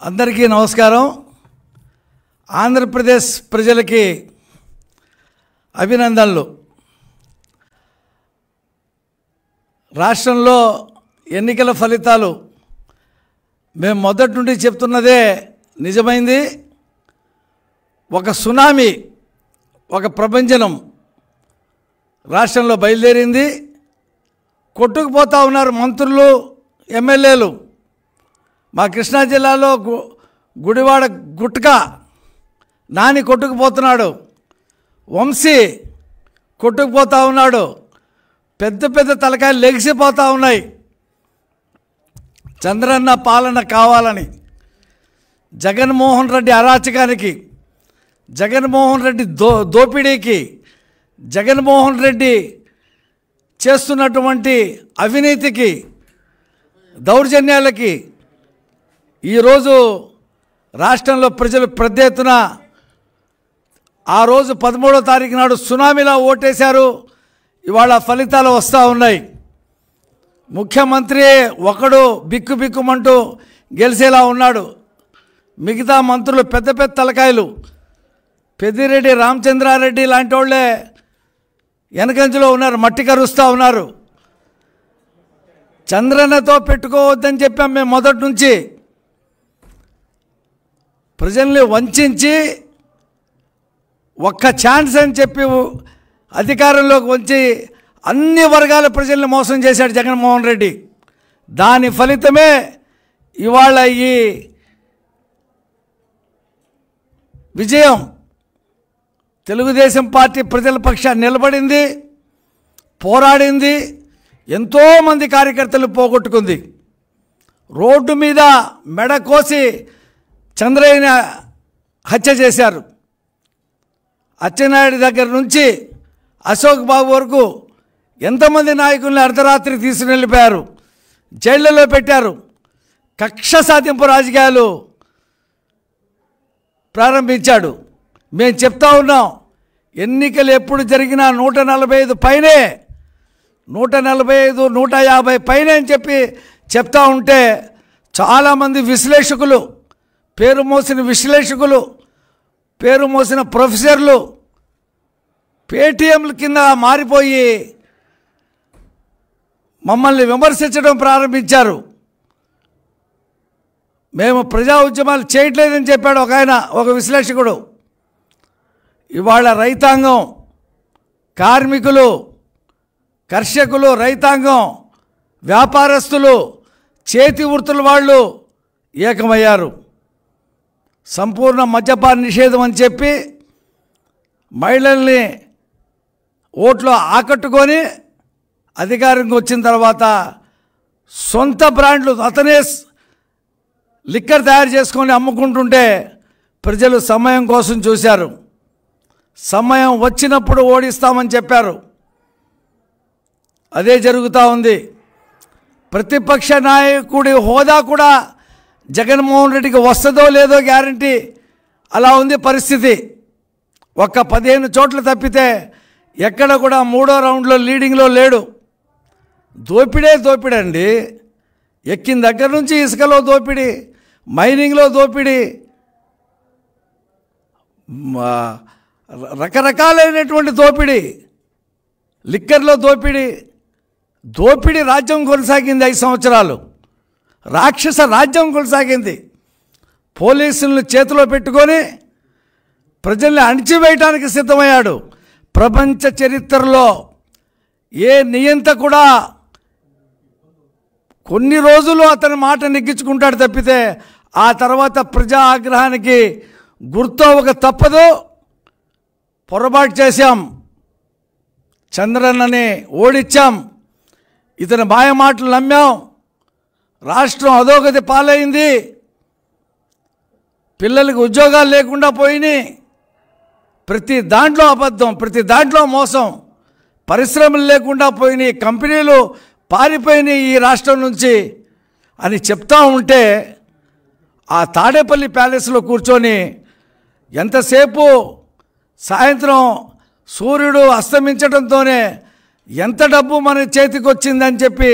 అందరికీ నమస్కారం. ఆంధ్రప్రదేశ్ ప్రజలకి అభినందనలు. రాష్ట్రంలో ఎన్నికల ఫలితాలు మేము మొదటి నుండి చెప్తున్నదే నిజమైంది. ఒక సునామీ, ఒక ప్రభంజనం రాష్ట్రంలో బయలుదేరింది. కొట్టుకుపోతూ ఉన్నారు మంత్రులు, ఎమ్మెల్యేలు. మా కృష్ణా జిల్లాలో గుడివాడ గుట్కా నాని కొట్టుకుపోతున్నాడు, వంశీ కొట్టుకుపోతూ ఉన్నాడు, పెద్ద పెద్ద తలకాయలు లెగిసిపోతూ ఉన్నాయి. చంద్రన్న పాలన కావాలని, జగన్మోహన్ రెడ్డి అరాచకానికి, జగన్మోహన్ రెడ్డి దోపిడీకి, జగన్మోహన్ రెడ్డి చేస్తున్నటువంటి అవినీతికి, దౌర్జన్యాలకి ఈరోజు రాష్ట్రంలో ప్రజలు పెద్ద ఎత్తున ఆ రోజు 13వ తారీఖు నాడు సునామీలా ఓటేశారు. ఇవాళ ఫలితాలు వస్తూ ఉన్నాయి. ముఖ్యమంత్రి ఒకడు బిక్కుబిక్కుమంటూ గెలిచేలా ఉన్నాడు. మిగతా మంత్రులు పెద్ద పెద్ద తలకాయలు, పెద్దిరెడ్డి రామచంద్రారెడ్డి లాంటి వాళ్ళే వెనకంజలో ఉన్నారు, మట్టి కరుస్తూ ఉన్నారు. చంద్రన్నతో పెట్టుకోవద్దని చెప్పాం మేము మొదటి నుంచి. ప్రజల్ని వంచి ఒక్క ఛాన్స్ అని చెప్పి అధికారంలోకి వచ్చి అన్ని వర్గాల ప్రజల్ని మోసం చేశాడు జగన్మోహన్ రెడ్డి. దాని ఫలితమే ఇవాళ ఈ విజయం. తెలుగుదేశం పార్టీ ప్రజల పక్షాన్ని నిలబడింది, పోరాడింది, ఎంతోమంది కార్యకర్తలు పోగొట్టుకుంది. రోడ్డు మీద మెడ కోసి చంద్రయ్యని హత్య చేశారు. అచ్చెన్నాయుడు దగ్గర నుంచి అశోక్ బాబు వరకు ఎంతమంది నాయకుల్ని అర్ధరాత్రి తీసుకుని వెళ్ళిపోయారు, జైళ్లలో పెట్టారు. కక్ష సాధింపు రాజకీయాలు ప్రారంభించాడు. మేము చెప్తా ఉన్నాం, ఎన్నికలు ఎప్పుడు జరిగినా 145 పైనే, 145, 150 పైనే అని చెప్పి చెప్తా ఉంటే చాలామంది విశ్లేషకులు, పేరు మోసిన విశ్లేషకులు, పేరు మోసిన ప్రొఫెసర్లు పేటీఎంల కింద మారిపోయి మమ్మల్ని విమర్శించడం ప్రారంభించారు. మేము ప్రజా ఉద్యమాలు చేయట్లేదని చెప్పాడు ఒక ఆయన, ఒక విశ్లేషకుడు. ఇవాళ రైతాంగం, కార్మికులు, కర్షకులు, రైతాంగం, వ్యాపారస్తులు, చేతి వృత్తుల వాళ్ళు ఏకమయ్యారు. సంపూర్ణ మద్యపాన నిషేధం అని చెప్పి మహిళల్ని ఓట్లు ఆకట్టుకొని అధికారంకి వచ్చిన తర్వాత సొంత బ్రాండ్లు అతనే లిక్కర్ తయారు చేసుకొని అమ్ముకుంటుంటే ప్రజలు సమయం కోసం చూశారు. సమయం వచ్చినప్పుడు ఓడిస్తామని చెప్పారు. అదే జరుగుతూ ఉంది. ప్రతిపక్ష నాయకుడి హోదా కూడా జగన్మోహన్ రెడ్డికి వస్తుందో లేదో గ్యారంటీ, అలా ఉంది పరిస్థితి. ఒక్క 15 చోట్ల తప్పితే ఎక్కడ కూడా 3వ రౌండ్లో లీడింగ్లో లేడు. దోపిడీ అండి. ఎక్కిన దగ్గర నుంచి ఇసుకలో దోపిడీ, మైనింగ్లో దోపిడీ, రకరకాలైనటువంటి దోపిడీ, లిక్కర్లో దోపిడీ రాజ్యం కొనసాగింది 5 సంవత్సరాలు. రాక్షస రాజ్యం కొనసాగింది. పోలీసులను చేతిలో పెట్టుకొని ప్రజల్ని అణిచివేయటానికి సిద్ధమయ్యాడు. ప్రపంచ చరిత్రలో ఏ నియంత కూడా కొన్ని రోజులు అతని మాట నెగ్గించుకుంటాడు తప్పితే ఆ తర్వాత ప్రజా ఆగ్రహానికి గుర్తొక తప్పదు. పొరపాటు చేశాం, చంద్రన్నని ఓడించాం, ఇతని మాయమాటలు నమ్మాం, రాష్ట్రం అధోగతి పాలైంది, పిల్లలకి ఉద్యోగాలు లేకుండా పోయినాయి, ప్రతి దాంట్లో అబద్ధం, ప్రతి దాంట్లో మోసం, పరిశ్రమలు లేకుండా పోయినాయి, కంపెనీలు పారిపోయినాయి ఈ రాష్ట్రం నుంచి అని చెప్తా ఉంటే ఆ తాడేపల్లి ప్యాలెస్లో కూర్చొని ఎంతసేపు సాయంత్రం సూర్యుడు అస్తమించడంతోనే ఎంత డబ్బు మన చేతికి వచ్చిందని చెప్పి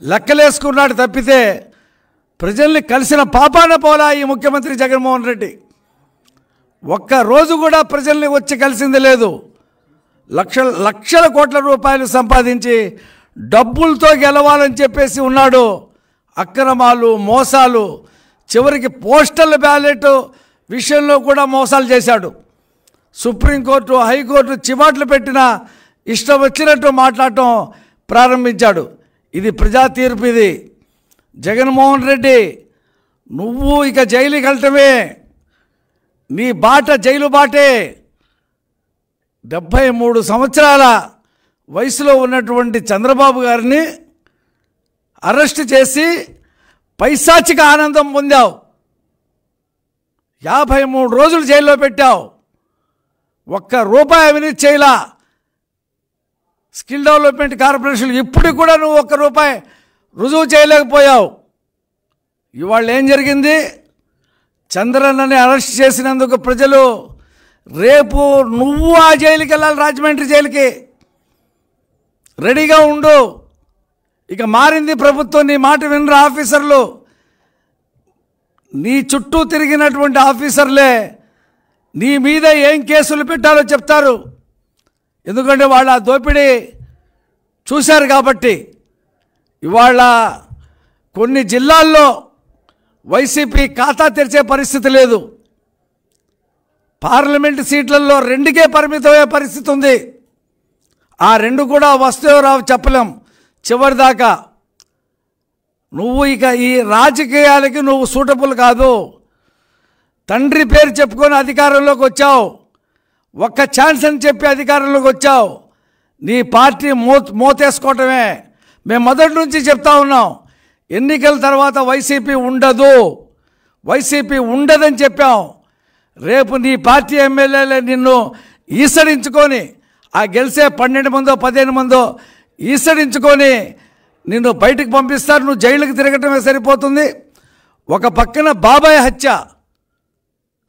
లెక్కలేసుకున్నాడు తప్పితే ప్రజల్ని కలిసిన పాపాన పోలా ఈ ముఖ్యమంత్రి జగన్మోహన్ రెడ్డి. ఒక్కరోజు కూడా ప్రజల్ని వచ్చి కలిసింది లేదు. లక్షల కోట్ల రూపాయలు సంపాదించి డబ్బులతో గెలవాలని చెప్పేసి ఉన్నాడు. అక్రమాలు, మోసాలు, చివరికి పోస్టల్ బ్యాలెట్ విషయంలో కూడా మోసాలు చేశాడు. సుప్రీంకోర్టు, హైకోర్టు చివాట్లు పెట్టినా ఇష్టం వచ్చినట్టు మాట్లాడటం ప్రారంభించాడు. ఇది ప్రజా తీర్పు. ఇది జగన్మోహన్ రెడ్డి, నువ్వు ఇక జైలుకి వెళ్ళటమే, నీ బాట జైలు బాటే. 73 సంవత్సరాల వయసులో ఉన్నటువంటి చంద్రబాబు గారిని అరెస్ట్ చేసి పైశాచిక ఆనందం పొందావు. 53 రోజులు జైల్లో పెట్టావు. ఒక్క రూపాయి అవినీతి చేయలా. స్కిల్ డెవలప్మెంట్ కార్పొరేషన్ ఇప్పుడు కూడా నువ్వు ఒక్క రూపాయి రుజువు చేయలేకపోయావు. ఇవాళ ఏం జరిగింది? చంద్రన్నని అరెస్ట్ చేసినందుకు ప్రజలు రేపు నువ్వు ఆ జైలుకి వెళ్ళాలి, రాజమండ్రి జైలుకి. రెడీగా ఉండు. ఇక మారింది ప్రభుత్వం. నీ మాట వినరు ఆఫీసర్లు. నీ చుట్టూ తిరిగినటువంటి ఆఫీసర్లే నీ మీద ఏం కేసులు పెట్టాలో చెప్తారు. ఎందుకంటే వాళ్ళు ఆ దోపిడీ చూశారు కాబట్టి. ఇవాళ కొన్ని జిల్లాల్లో వైసీపీ ఖాతా తెరిచే పరిస్థితి లేదు. పార్లమెంటు సీట్లలో 2కే పరిమితమయ్యే పరిస్థితి ఉంది. ఆ 2 కూడా వస్తాయో రావు చెప్పలేం చివరిదాకా. నువ్వు ఇక ఈ రాజకీయాలకి నువ్వు సూటబుల్ కాదు. తండ్రి పేరు చెప్పుకొని అధికారంలోకి వచ్చావు. ఒక్క ఛాన్స్ అని చెప్పి అధికారంలోకి వచ్చావు. నీ పార్టీ మోతేసుకోవటమే. మేము మొదటి నుంచి చెప్తా ఉన్నాం, ఎన్నికల తర్వాత వైసీపీ ఉండదు, వైసీపీ ఉండదని చెప్పాం. రేపు నీ పార్టీ ఎమ్మెల్యేలే నిన్ను ఈసడించుకొని, ఆ గెలిచే 12 మందో 15 మందో ఈసడించుకొని నిన్ను బయటకు పంపిస్తారు. నువ్వు జైలుకి తిరగటమే సరిపోతుంది. ఒక పక్కన బాబాయ్ హత్య,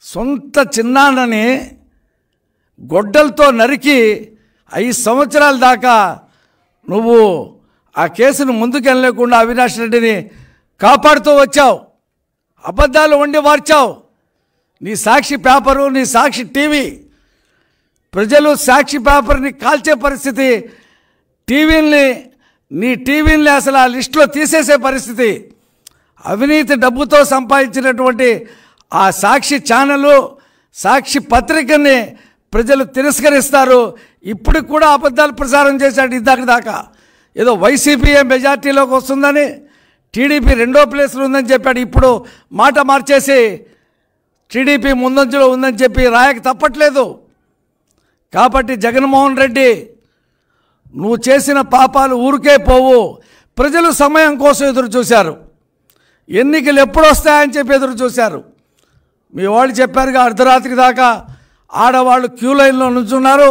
సొంత చిన్నాన్నని గొడ్డలతో నరికి 5 సంవత్సరాల దాకా నువ్వు ఆ కేసును ముందుకు వెళ్ళలేకుండా అవినాష్ రెడ్డిని కాపాడుతూ వచ్చావు. అబద్ధాలు వండి వార్చావు. నీ సాక్షి పేపరు, నీ సాక్షి టీవీ, ప్రజలు సాక్షి పేపర్ని కాల్చే పరిస్థితి, నీ టీవీని అసలు ఆ లిస్టులో తీసేసే పరిస్థితి. అవినీతి డబ్బుతో సంపాదించినటువంటి ఆ సాక్షి ఛానలు, సాక్షి పత్రికని ప్రజలు తిరస్కరిస్తారు. ఇప్పుడు కూడా అబద్ధాలు ప్రసారం చేశాడు దాకా. ఏదో వైసీపీ మెజార్టీలోకి వస్తుందని, టీడీపీ 2వ ప్లేస్లో ఉందని చెప్పాడు. ఇప్పుడు మాట మార్చేసి టీడీపీ ముందంజలో ఉందని చెప్పి రాయక తప్పట్లేదు. కాబట్టి జగన్మోహన్ రెడ్డి, నువ్వు చేసిన పాపాలు ఊరికే పోవు. ప్రజలు సమయం కోసం ఎదురు చూశారు. ఎన్నికలు ఎప్పుడు వస్తాయని చెప్పి ఎదురు చూశారు. మీ వాళ్ళు చెప్పారుగా, అర్ధరాత్రి దాకా ఆడవాళ్ళు క్యూ లైన్లో నుంచున్నారు.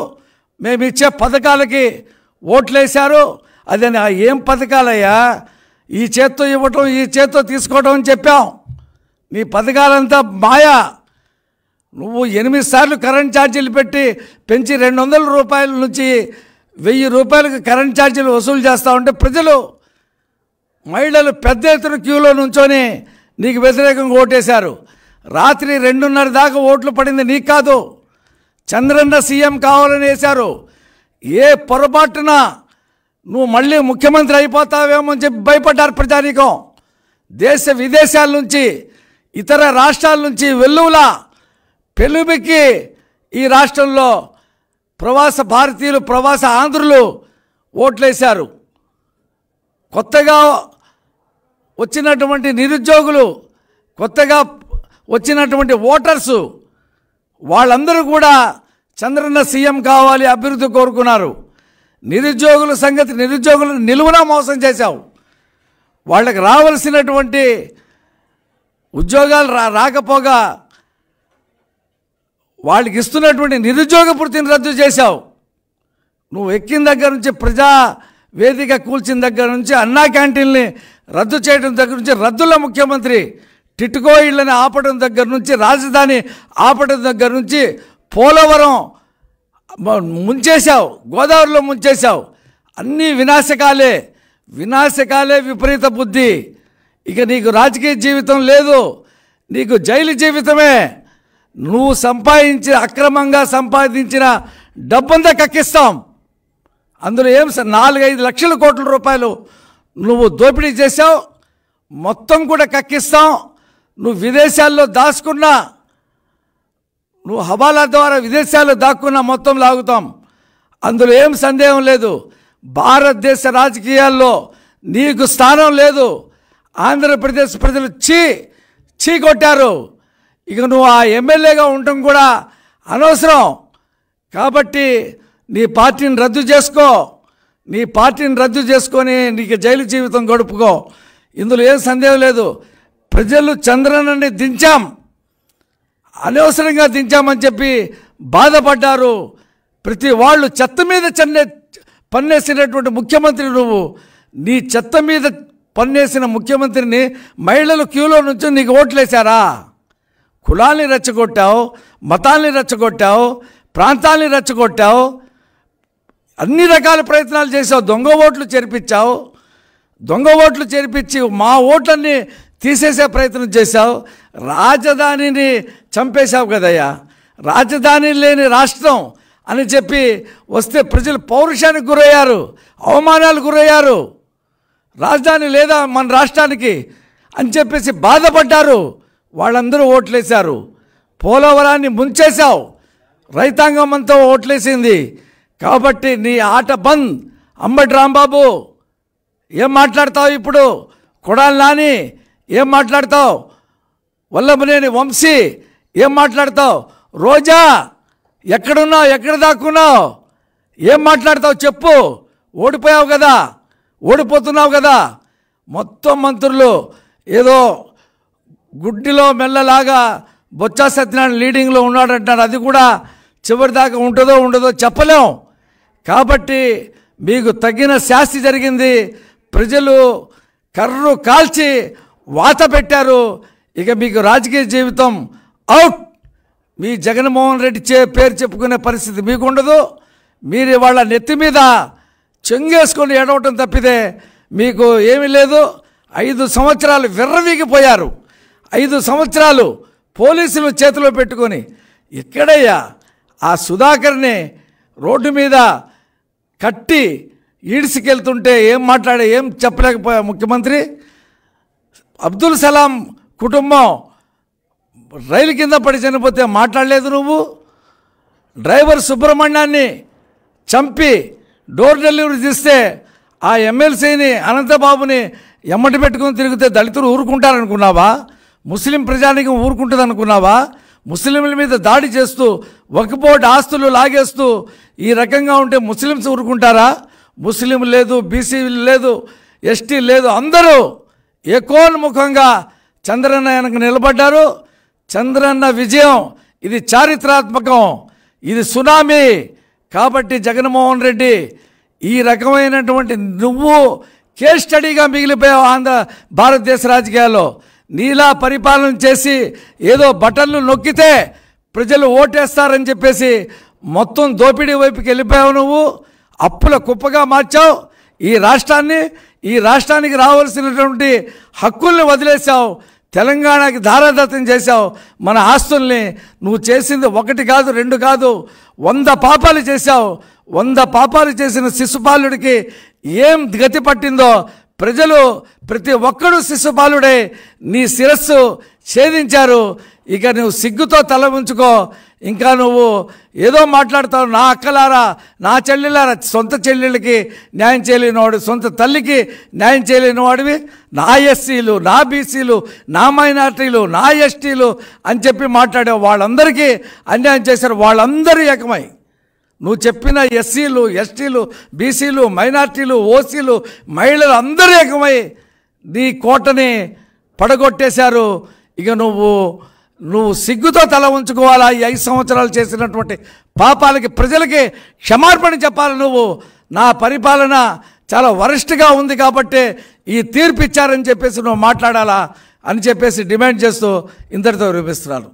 మేము ఇచ్చే పథకాలకి ఓట్లేశారు. అదే ఏం పథకాలయ్యా? ఈ చేత్తో ఇవ్వటం, ఈ చేత్తో తీసుకోవటం అని చెప్పాం. నీ పథకాలంతా మాయా. నువ్వు 8 సార్లు కరెంట్ ఛార్జీలు పెంచి 200 రూపాయల నుంచి 1000 రూపాయలకు కరెంట్ ఛార్జీలు వసూలు చేస్తూ ఉంటే ప్రజలు, మహిళలు పెద్ద ఎత్తున క్యూలో నుంచొని నీకు వ్యతిరేకంగా ఓటేశారు. రాత్రి 2:30 దాకా ఓట్లు పడింది నీకు కాదు, చంద్రన్న సీఎం కావాలని వేశారు. ఏ పొరపాటున నువ్వు మళ్ళీ ముఖ్యమంత్రి అయిపోతావేమో అని చెప్పి భయపడ్డారు ప్రజానీకం. దేశ విదేశాల నుంచి, ఇతర రాష్ట్రాల నుంచి వెల్లువలా పెళ్ళుబెక్కి ఈ రాష్ట్రంలో ప్రవాస భారతీయులు, ప్రవాస ఆంధ్రులు ఓట్లేశారు. కొత్తగా వచ్చినటువంటి నిరుద్యోగులు, కొత్తగా వచ్చినటువంటి ఓటర్సు, వాళ్ళందరూ కూడా చంద్రన్న సీఎం కావాలి, అభివృద్ధి కోరుకున్నారు. నిరుద్యోగుల సంగతి, నిరుద్యోగులను నిలువునా మోసం చేశావు. వాళ్ళకి రావాల్సినటువంటి ఉద్యోగాలు రాకపోగా వాళ్ళకి ఇస్తున్నటువంటి నిరుద్యోగ వృత్తిని రద్దు చేశావు. నువ్వు ఎక్కిన దగ్గర నుంచి, ప్రజా వేదిక కూల్చిన దగ్గర నుంచి, అన్నా క్యాంటీన్ని రద్దు చేయడం దగ్గర నుంచి, రద్దుల ముఖ్యమంత్రి, టిట్కో ఇళ్ళని ఆపడం దగ్గర నుంచి, రాజధాని ఆపడం దగ్గర నుంచి, పోలవరం ముంచేశావు, గోదావరిలో ముంచేశావు. అన్నీ వినాశకాలే, విపరీత బుద్ధి. ఇక నీకు రాజకీయ జీవితం లేదు, నీకు జైలు జీవితమే. నువ్వు అక్రమంగా సంపాదించిన డబ్బంతా కక్కిస్తాం. అందులో ఏం 4-5 లక్షల కోట్ల రూపాయలు నువ్వు దోపిడీ చేశావు, మొత్తం కూడా కక్కిస్తాం. నువ్వు విదేశాల్లో దాచుకున్నా, నువ్వు హవాలా ద్వారా విదేశాల్లో దాక్కున్నా మొత్తం లాగుతాం. అందులో ఏం సందేహం లేదు. భారతదేశ రాజకీయాల్లో నీకు స్థానం లేదు. ఆంధ్రప్రదేశ్ ప్రజలు చీ కొట్టారు. ఇక నువ్వు ఆ ఎమ్మెల్యేగా ఉండటం కూడా అనవసరం. కాబట్టి నీ పార్టీని రద్దు చేసుకొని నీకు జైలు జీవితం గడుపుకో. ఇందులో ఏం సందేహం లేదు. ప్రజలు చంద్రన్నని అనవసరంగా దించామని చెప్పి బాధపడ్డారు. ప్రతి వాళ్ళు చెత్త మీద పన్నేసినటువంటి ముఖ్యమంత్రి నువ్వు. నీ చెత్త మీద పన్నేసిన ముఖ్యమంత్రిని మహిళలు క్యూలో నుంచి నీకు ఓట్లేశారా? కులాల్ని రెచ్చగొట్టావు, మతాల్ని రెచ్చగొట్టావు, ప్రాంతాల్ని రెచ్చగొట్టావు, అన్ని రకాల ప్రయత్నాలు చేసావు. దొంగ ఓట్లు చేర్పించి మా ఓట్లన్నీ తీసేసే ప్రయత్నం చేశావు. రాజధానిని చంపేశావు కదయ్యా. రాజధాని లేని రాష్ట్రం అని చెప్పి వస్తే ప్రజలు పౌరుషానికి గురయ్యారు, అవమానాలు గురయ్యారు. రాజధాని లేదా మన రాష్ట్రానికి అని చెప్పేసి బాధపడ్డారు. వాళ్ళందరూ ఓట్లేశారు. పోలవరాన్ని ముంచేశావు, రైతాంగం అంతా ఓట్లేసింది. కాబట్టి నీ ఆట బంద్. అంబటి రాంబాబు ఏం మాట్లాడతావు ఇప్పుడు? కొడాలి నాని ఏం మాట్లాడతావు? వల్లభనేని వంశీ ఏం మాట్లాడతావు? రోజా ఎక్కడున్నావు? ఎక్కడ దాక్కున్నావు? ఏం మాట్లాడతావు చెప్పు. ఓడిపోతున్నావు కదా. మొత్తం మంత్రులు ఏదో గుడ్డిలో మెల్లలాగా బొత్స సత్యనారాయణ లీడింగ్లో ఉన్నాడంటారు. అది కూడా చివరిదాకా ఉంటుందో ఉండదో చెప్పలేం. కాబట్టి మీకు తగిన శాస్తి జరిగింది. ప్రజలు కర్రు కాల్చి వాత పెట్టారు. ఇక మీకు రాజకీయ జీవితం అవుట్. మీ జగన్మోహన్ రెడ్డి పేరు చెప్పుకునే పరిస్థితి మీకు ఉండదు. మీరు వాళ్ళ నెత్తి మీద చెంగేసుకొని ఏడవటం తప్పితే మీకు ఏమీ లేదు. 5 సంవత్సరాలు విర్రవీగిపోయారు. 5 సంవత్సరాలు పోలీసులు చేతిలో పెట్టుకొని ఎక్కడయ్యా ఆ సుధాకర్ని రోడ్డు మీద కట్టి ఈడ్చుకెళ్తుంటే ఏం చెప్పలేకపోయా ముఖ్యమంత్రి? అబ్దుల్ సలాం కుటుంబం రైలు కింద పడి చనిపోతే మాట్లాడలేదు నువ్వు. డ్రైవర్ సుబ్రహ్మణ్యాన్ని చంపి డోర్ డెలివరీ తీస్తే ఆ ఎమ్మెల్సీని అనంతబాబుని ఎమ్మటి పెట్టుకుని తిరిగితే దళితులు ఊరుకుంటారనుకున్నావా? ముస్లిం ప్రజానికం ఊరుకుంటుంది అనుకున్నావా? ముస్లింల మీద దాడి చేస్తూ వక్ఫ్ బోర్డు ఆస్తులు లాగేస్తూ ఈ రకంగా ఉంటే ముస్లిమ్స్ ఊరుకుంటారా? ముస్లిం లేదు, బీసీ లేదు, ఎస్టీ లేదు, అందరూ ఏకోన్ముఖంగా చంద్రన్న వెనక నిలబడ్డారు. చంద్రన్న విజయం ఇది చారిత్రాత్మకం, ఇది సునామీ. కాబట్టి జగన్మోహన్ రెడ్డి ఈ రకమైనటువంటి నువ్వు కేస్ స్టడీగా మిగిలిపోయావు భారతదేశ రాజకీయాల్లో. నీలా పరిపాలన చేసి ఏదో బటన్లు నొక్కితే ప్రజలు ఓటేస్తారని చెప్పేసి మొత్తం దోపిడీ వైపుకి వెళ్ళిపోయావు. నువ్వు అప్పుల కుప్పగా మార్చావు ఈ రాష్ట్రానికి రావాల్సినటువంటి హక్కుల్ని వదిలేసావు. తెలంగాణకి ధారాదత్తం చేశావు. మన ఆస్తుల్ని నువ్వు చేసింది 1 కాదు 2 కాదు 100 పాపాలు చేశావు. 100 పాపాలు చేసిన శిశుపాలుడికి ఏం గతి పట్టిందో ప్రజలు ప్రతి ఒక్కడూ శిశుపాలుడే నీ శిరస్సు ఛేదించారు. ఇక నువ్వు సిగ్గుతో తల ఉంచుకో. ఇంకా నువ్వు ఏదో మాట్లాడతావు. నా అక్కలారా, నా చెల్లెలారా, సొంత చెల్లెళ్ళకి న్యాయం చేయలేనివాడు, సొంత తల్లికి న్యాయం చేయలేనివాడివి. నా ఎస్సీలు, నా బీసీలు, నా మైనార్టీలు, నా ఎస్టీలు అని చెప్పి మాట్లాడావు. వాళ్ళందరికీ అన్యాయం చేశారు. వాళ్ళందరూ ఏకమై నువ్వు చెప్పిన ఎస్సీలు, ఎస్టీలు, బీసీలు, మైనార్టీలు, ఓసీలు, మహిళలు అందరూ ఏకమై నీ కోటని పడగొట్టేశారు. ఇక నువ్వు సిగ్గుతో తల ఉంచుకోవాలా? ఈ 5 సంవత్సరాలు చేసినటువంటి పాపాలకి ప్రజలకి క్షమార్పణ చెప్పాలి. నువ్వు నా పరిపాలన చాలా వరస్ట్గా ఉంది కాబట్టి ఈ తీర్పు ఇచ్చారని చెప్పేసి నువ్వు మాట్లాడాలా అని చెప్పేసి డిమాండ్ చేస్తూ ఇంతటితో విరమిస్తున్నాను.